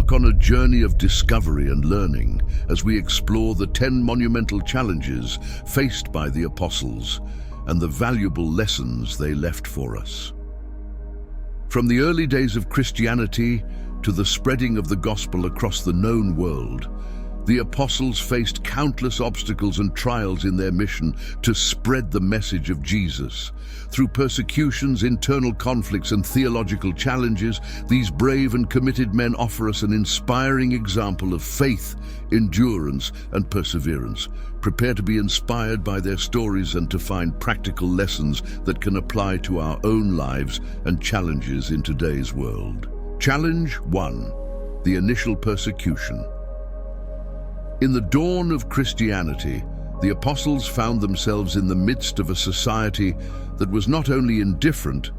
embark on a journey of discovery and learning as we explore the 10 monumental challenges faced by the apostles and the valuable lessons they left for us. From the early days of Christianity to the spreading of the gospel across the known world, the apostles faced countless obstacles and trials in their mission to spread the message of Jesus. Through persecutions, internal conflicts, and theological challenges, these brave and committed men offer us an inspiring example of faith, endurance, and perseverance. Prepare to be inspired by their stories and to find practical lessons that can apply to our own lives and challenges in today's world. Challenge 1: the initial persecution. In the dawn of Christianity, the apostles found themselves in the midst of a society that was not only indifferent,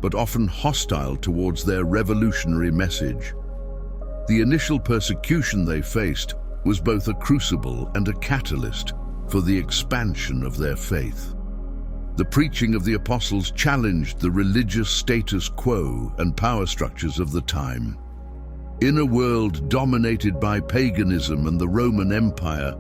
but often hostile towards their revolutionary message. The initial persecution they faced was both a crucible and a catalyst for the expansion of their faith. The preaching of the apostles challenged the religious status quo and power structures of the time. In a world dominated by paganism and the Roman Empire,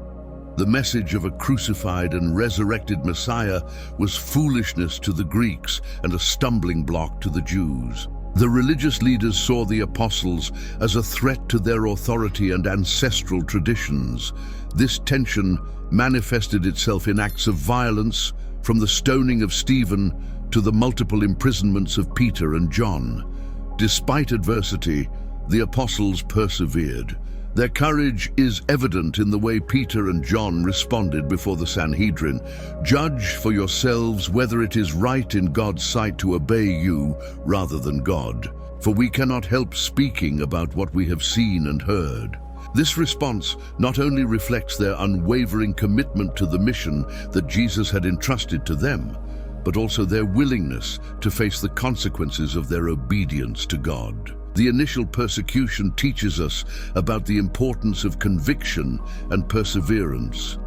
the message of a crucified and resurrected Messiah was foolishness to the Greeks and a stumbling block to the Jews. The religious leaders saw the apostles as a threat to their authority and ancestral traditions. This tension manifested itself in acts of violence, from the stoning of Stephen to the multiple imprisonments of Peter and John. Despite adversity, the apostles persevered. Their courage is evident in the way Peter and John responded before the Sanhedrin. "Judge for yourselves whether it is right in God's sight to obey you rather than God, for we cannot help speaking about what we have seen and heard." This response not only reflects their unwavering commitment to the mission that Jesus had entrusted to them, but also their willingness to face the consequences of their obedience to God. The initial persecution teaches us about the importance of conviction and perseverance.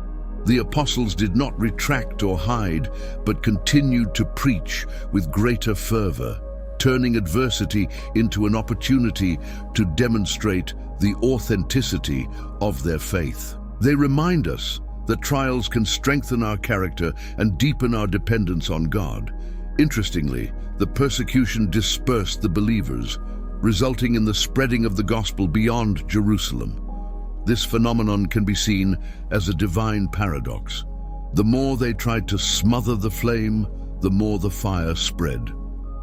The apostles did not retract or hide, but continued to preach with greater fervor, turning adversity into an opportunity to demonstrate the authenticity of their faith. They remind us that trials can strengthen our character and deepen our dependence on God. Interestingly, the persecution dispersed the believers, resulting in the spreading of the gospel beyond Jerusalem. This phenomenon can be seen as a divine paradox. The more they tried to smother the flame, the more the fire spread.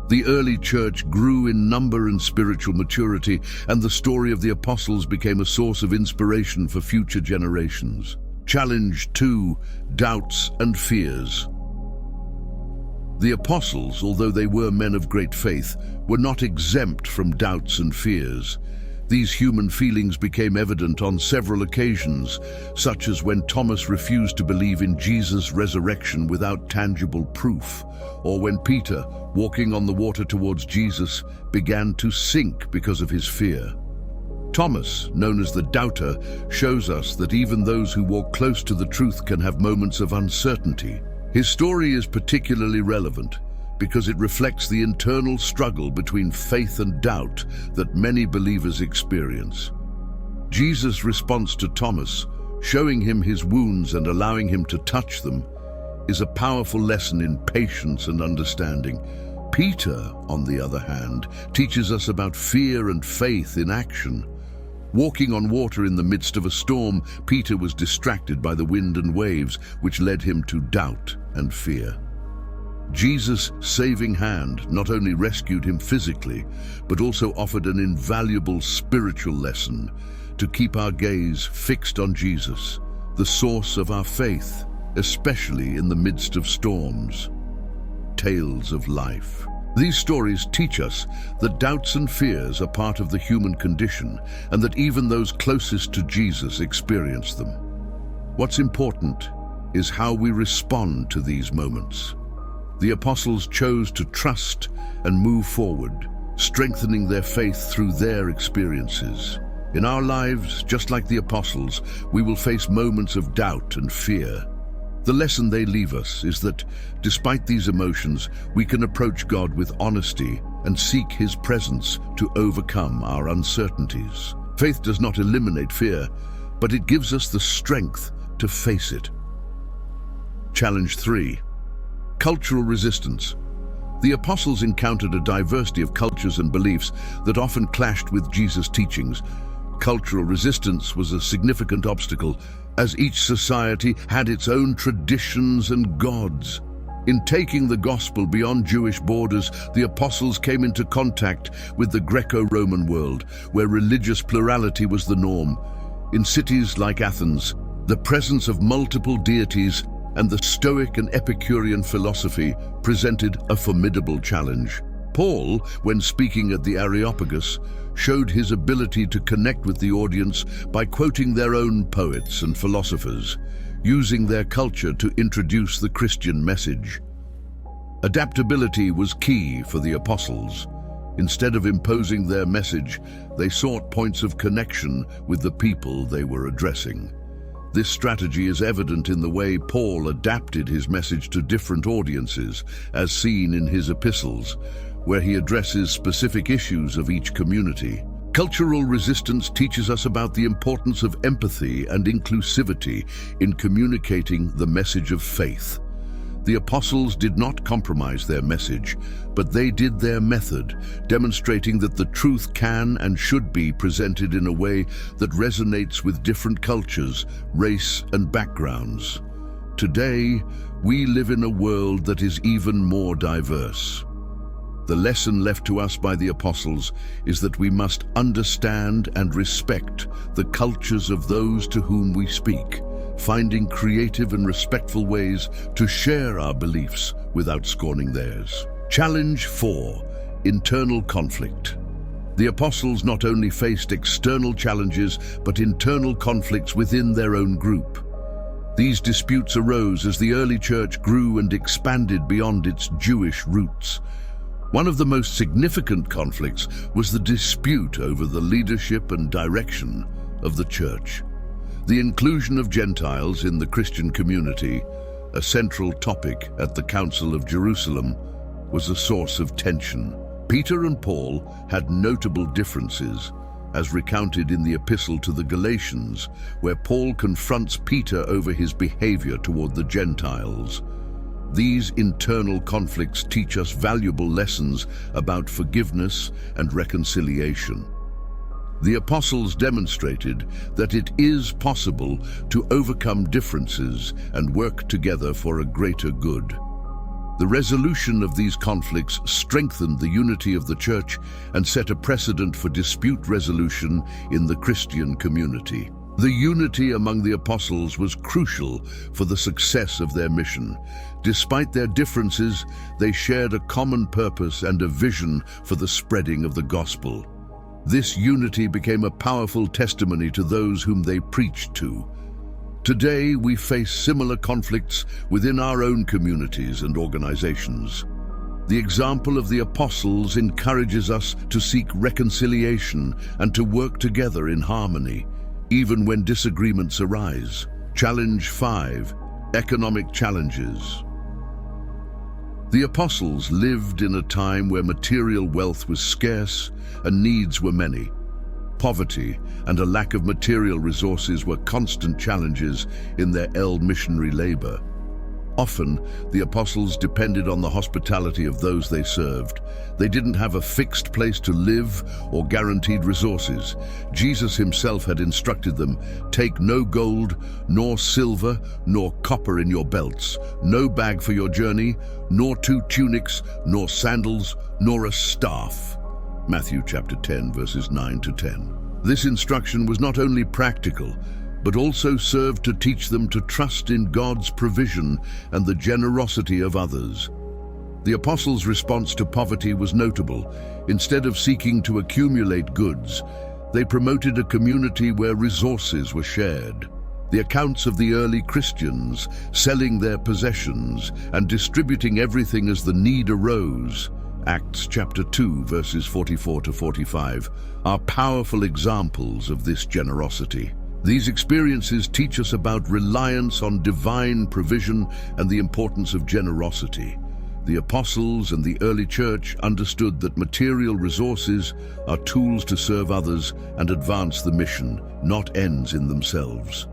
The early church grew in number and spiritual maturity, and the story of the apostles became a source of inspiration for future generations. Challenge 2: doubts and fears. The apostles, although they were men of great faith, were not exempt from doubts and fears. These human feelings became evident on several occasions, such as when Thomas refused to believe in Jesus' resurrection without tangible proof, or when Peter, walking on the water towards Jesus, began to sink because of his fear. Thomas, known as the doubter, shows us that even those who walk close to the truth can have moments of uncertainty. His story is particularly relevant because it reflects the internal struggle between faith and doubt that many believers experience. Jesus' response to Thomas, showing him his wounds and allowing him to touch them, is a powerful lesson in patience and understanding. Peter, on the other hand, teaches us about fear and faith in action. Walking on water in the midst of a storm, Peter was distracted by the wind and waves, which led him to doubt and fear. Jesus' saving hand not only rescued him physically, but also offered an invaluable spiritual lesson: to keep our gaze fixed on Jesus, the source of our faith, especially in the midst of storms. Tales of life. These stories teach us that doubts and fears are part of the human condition, and that even those closest to Jesus experience them. What's important is how we respond to these moments. The apostles chose to trust and move forward, strengthening their faith through their experiences. In our lives, just like the apostles, we will face moments of doubt and fear. The lesson they leave us is that, despite these emotions, we can approach God with honesty and seek His presence to overcome our uncertainties. Faith does not eliminate fear, but it gives us the strength to face it. Challenge 3. Cultural resistance. The apostles encountered a diversity of cultures and beliefs that often clashed with Jesus' teachings. Cultural resistance was a significant obstacle, as each society had its own traditions and gods. In taking the gospel beyond Jewish borders, the apostles came into contact with the Greco-Roman world, where religious plurality was the norm. In cities like Athens, the presence of multiple deities and the Stoic and Epicurean philosophy presented a formidable challenge. Paul, when speaking at the Areopagus, showed his ability to connect with the audience by quoting their own poets and philosophers, using their culture to introduce the Christian message. Adaptability was key for the apostles. Instead of imposing their message, they sought points of connection with the people they were addressing. This strategy is evident in the way Paul adapted his message to different audiences, as seen in his epistles, where he addresses specific issues of each community. Cultural resistance teaches us about the importance of empathy and inclusivity in communicating the message of faith. The apostles did not compromise their message, but they did their method, demonstrating that the truth can and should be presented in a way that resonates with different cultures, race, and backgrounds. Today, we live in a world that is even more diverse. The lesson left to us by the apostles is that we must understand and respect the cultures of those to whom we speak, finding creative and respectful ways to share our beliefs without scorning theirs. Challenge 4. Internal conflict. The apostles not only faced external challenges, but internal conflicts within their own group. These disputes arose as the early church grew and expanded beyond its Jewish roots. One of the most significant conflicts was the dispute over the leadership and direction of the church. The inclusion of Gentiles in the Christian community, a central topic at the Council of Jerusalem, was a source of tension. Peter and Paul had notable differences, as recounted in the Epistle to the Galatians, where Paul confronts Peter over his behavior toward the Gentiles. These internal conflicts teach us valuable lessons about forgiveness and reconciliation. The apostles demonstrated that it is possible to overcome differences and work together for a greater good. The resolution of these conflicts strengthened the unity of the church and set a precedent for dispute resolution in the Christian community. The unity among the apostles was crucial for the success of their mission. Despite their differences, they shared a common purpose and a vision for the spreading of the gospel. This unity became a powerful testimony to those whom they preached to. Today, we face similar conflicts within our own communities and organizations. The example of the apostles encourages us to seek reconciliation and to work together in harmony, even when disagreements arise. Challenge 5. Economic challenges. The apostles lived in a time where material wealth was scarce and needs were many. Poverty and a lack of material resources were constant challenges in their missionary labor. Often, the apostles depended on the hospitality of those they served. They didn't have a fixed place to live or guaranteed resources. Jesus himself had instructed them, "Take no gold, nor silver, nor copper in your belts, no bag for your journey, nor 2 tunics, nor sandals, nor a staff." Matthew chapter 10, verses 9 to 10. This instruction was not only practical, but also served to teach them to trust in God's provision and the generosity of others. The apostles' response to poverty was notable. Instead of seeking to accumulate goods, they promoted a community where resources were shared. The accounts of the early Christians selling their possessions and distributing everything as the need arose, Acts chapter 2, verses 44 to 45, are powerful examples of this generosity. These experiences teach us about reliance on divine provision and the importance of generosity. The apostles and the early church understood that material resources are tools to serve others and advance the mission, not ends in themselves.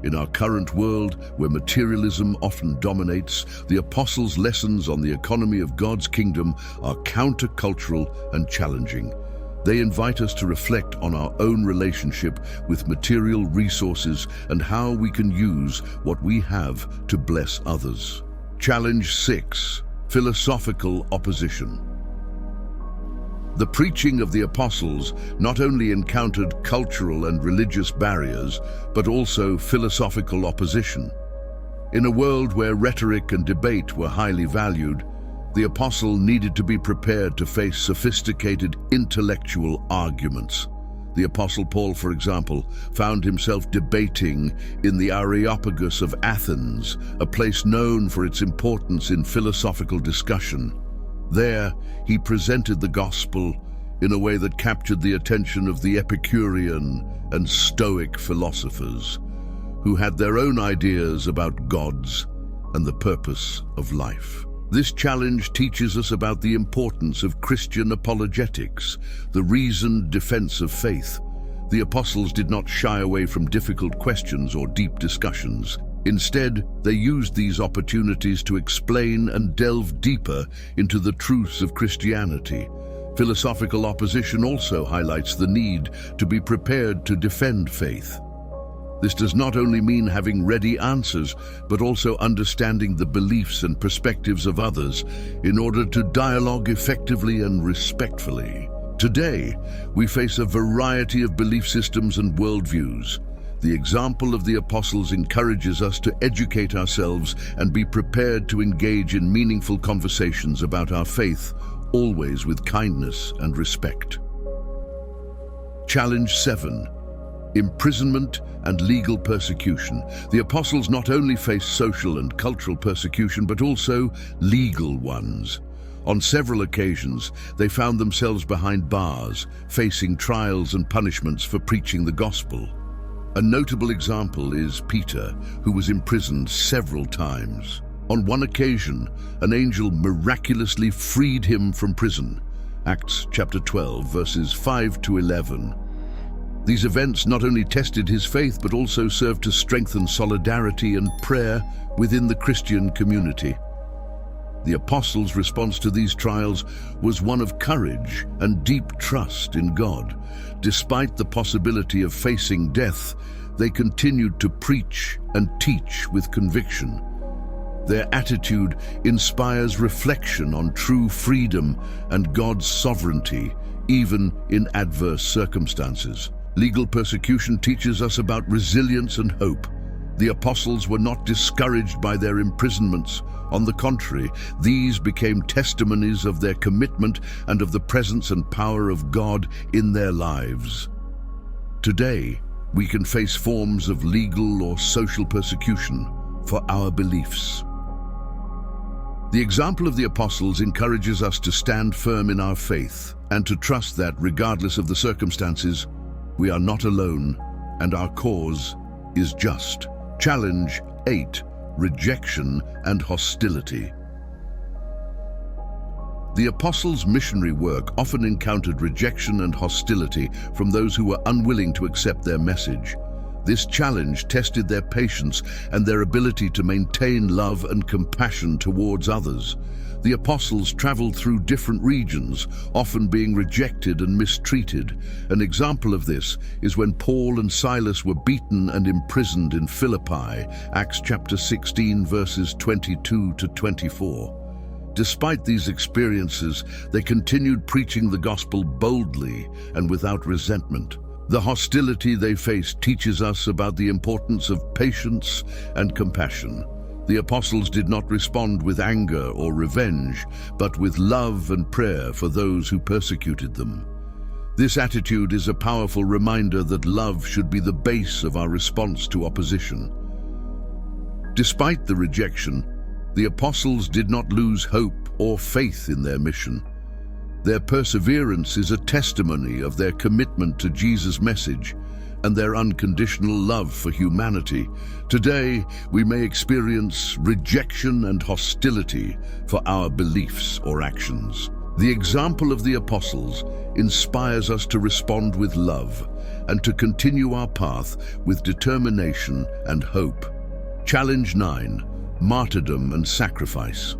In our current world, where materialism often dominates, the apostles' lessons on the economy of God's kingdom are countercultural and challenging. They invite us to reflect on our own relationship with material resources and how we can use what we have to bless others. Challenge 6: Philosophical opposition. The preaching of the apostles not only encountered cultural and religious barriers, but also philosophical opposition. In a world where rhetoric and debate were highly valued, the apostle needed to be prepared to face sophisticated intellectual arguments. The Apostle Paul, for example, found himself debating in the Areopagus of Athens, a place known for its importance in philosophical discussion. There, he presented the gospel in a way that captured the attention of the Epicurean and Stoic philosophers, who had their own ideas about gods and the purpose of life. This challenge teaches us about the importance of Christian apologetics, the reasoned defense of faith. The apostles did not shy away from difficult questions or deep discussions. Instead, they used these opportunities to explain and delve deeper into the truths of Christianity. Philosophical opposition also highlights the need to be prepared to defend faith. This does not only mean having ready answers, but also understanding the beliefs and perspectives of others in order to dialogue effectively and respectfully. Today, we face a variety of belief systems and worldviews. The example of the apostles encourages us to educate ourselves and be prepared to engage in meaningful conversations about our faith, always with kindness and respect. Challenge 7: Imprisonment and legal persecution. The apostles not only faced social and cultural persecution, but also legal ones. On several occasions, they found themselves behind bars, facing trials and punishments for preaching the gospel. A notable example is Peter, who was imprisoned several times. On one occasion, an angel miraculously freed him from prison. Acts chapter 12, verses 5 to 11. These events not only tested his faith, but also served to strengthen solidarity and prayer within the Christian community. The apostles' response to these trials was one of courage and deep trust in God. Despite the possibility of facing death, they continued to preach and teach with conviction. Their attitude inspires reflection on true freedom and God's sovereignty, even in adverse circumstances. Legal persecution teaches us about resilience and hope. The apostles were not discouraged by their imprisonments. On the contrary, these became testimonies of their commitment and of the presence and power of God in their lives. Today, we can face forms of legal or social persecution for our beliefs. The example of the apostles encourages us to stand firm in our faith and to trust that, regardless of the circumstances, we are not alone and our cause is just. Challenge 8: Rejection and hostility. The apostles' missionary work often encountered rejection and hostility from those who were unwilling to accept their message. This challenge tested their patience and their ability to maintain love and compassion towards others. The apostles traveled through different regions, often being rejected and mistreated. An example of this is when Paul and Silas were beaten and imprisoned in Philippi, Acts chapter 16, verses 22 to 24. Despite these experiences, they continued preaching the gospel boldly and without resentment. The hostility they faced teaches us about the importance of patience and compassion. The apostles did not respond with anger or revenge, but with love and prayer for those who persecuted them. This attitude is a powerful reminder that love should be the base of our response to opposition. Despite the rejection, the apostles did not lose hope or faith in their mission. Their perseverance is a testimony of their commitment to Jesus' message and their unconditional love for humanity. Today, we may experience rejection and hostility for our beliefs or actions. The example of the apostles inspires us to respond with love and to continue our path with determination and hope. Challenge 9: Martyrdom and Sacrifice.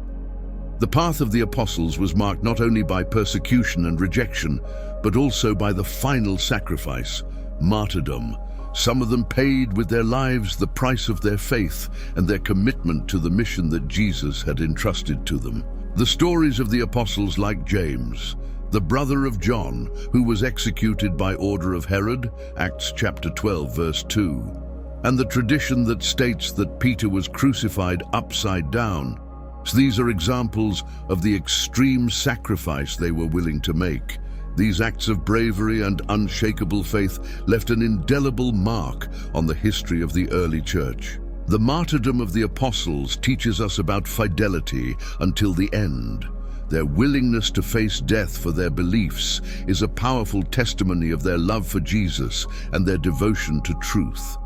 The path of the apostles was marked not only by persecution and rejection, but also by the final sacrifice, martyrdom. Some of them paid with their lives the price of their faith and their commitment to the mission that Jesus had entrusted to them. The stories of the apostles, like James, the brother of John, who was executed by order of Herod, Acts chapter 12, verse 2, and the tradition that states that Peter was crucified upside down. So these are examples of the extreme sacrifice they were willing to make. These acts of bravery and unshakable faith left an indelible mark on the history of the early church. The martyrdom of the apostles teaches us about fidelity until the end. Their willingness to face death for their beliefs is a powerful testimony of their love for Jesus and their devotion to truth.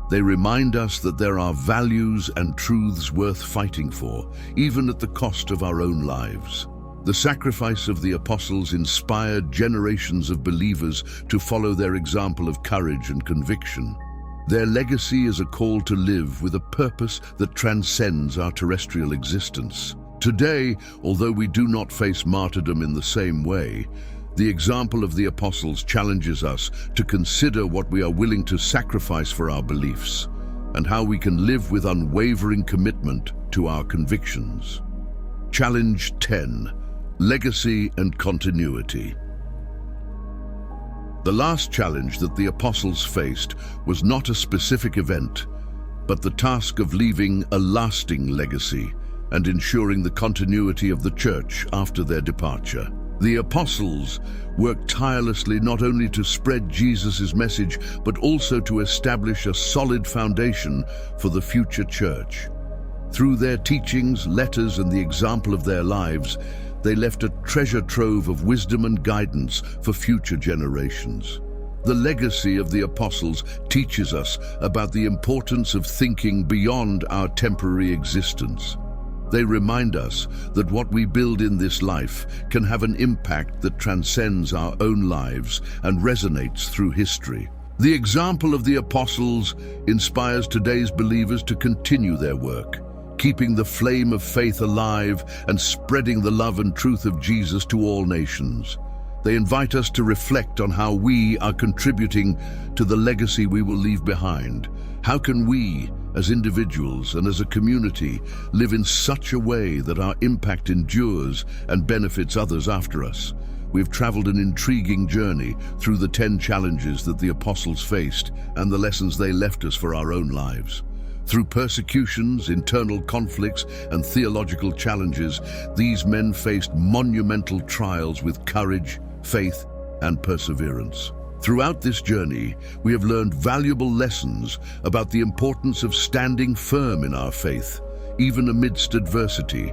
They remind us that there are values and truths worth fighting for, even at the cost of our own lives. The sacrifice of the apostles inspired generations of believers to follow their example of courage and conviction. Their legacy is a call to live with a purpose that transcends our terrestrial existence. Today, although we do not face martyrdom in the same way, the example of the apostles challenges us to consider what we are willing to sacrifice for our beliefs and how we can live with unwavering commitment to our convictions. Challenge 10: Legacy and Continuity. The last challenge that the apostles faced was not a specific event, but the task of leaving a lasting legacy and ensuring the continuity of the church after their departure. The apostles worked tirelessly not only to spread Jesus' message, but also to establish a solid foundation for the future church. Through their teachings, letters, and the example of their lives, they left a treasure trove of wisdom and guidance for future generations. The legacy of the apostles teaches us about the importance of thinking beyond our temporary existence. They remind us that what we build in this life can have an impact that transcends our own lives and resonates through history. The example of the apostles inspires today's believers to continue their work, keeping the flame of faith alive and spreading the love and truth of Jesus to all nations. They invite us to reflect on how we are contributing to the legacy we will leave behind. How can we, as individuals and as a community, live in such a way that our impact endures and benefits others after us? We've traveled an intriguing journey through the 10 challenges that the apostles faced and the lessons they left us for our own lives. Through persecutions, internal conflicts, and theological challenges, these men faced monumental trials with courage, faith, and perseverance. Throughout this journey, we have learned valuable lessons about the importance of standing firm in our faith, even amidst adversity.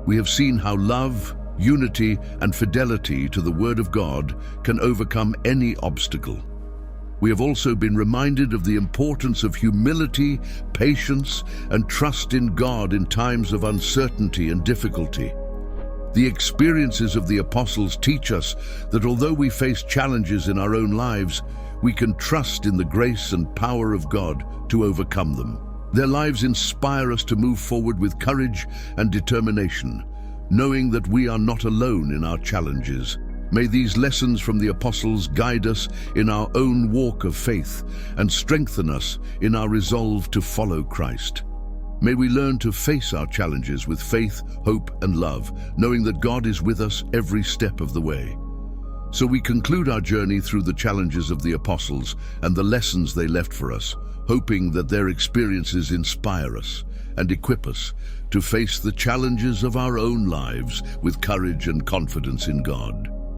We have seen how love, unity, and fidelity to the Word of God can overcome any obstacle. We have also been reminded of the importance of humility, patience, and trust in God in times of uncertainty and difficulty. The experiences of the apostles teach us that although we face challenges in our own lives, we can trust in the grace and power of God to overcome them. Their lives inspire us to move forward with courage and determination, knowing that we are not alone in our challenges. May these lessons from the apostles guide us in our own walk of faith and strengthen us in our resolve to follow Christ. May we learn to face our challenges with faith, hope, and love, knowing that God is with us every step of the way. So we conclude our journey through the challenges of the apostles and the lessons they left for us, hoping that their experiences inspire us and equip us to face the challenges of our own lives with courage and confidence in God.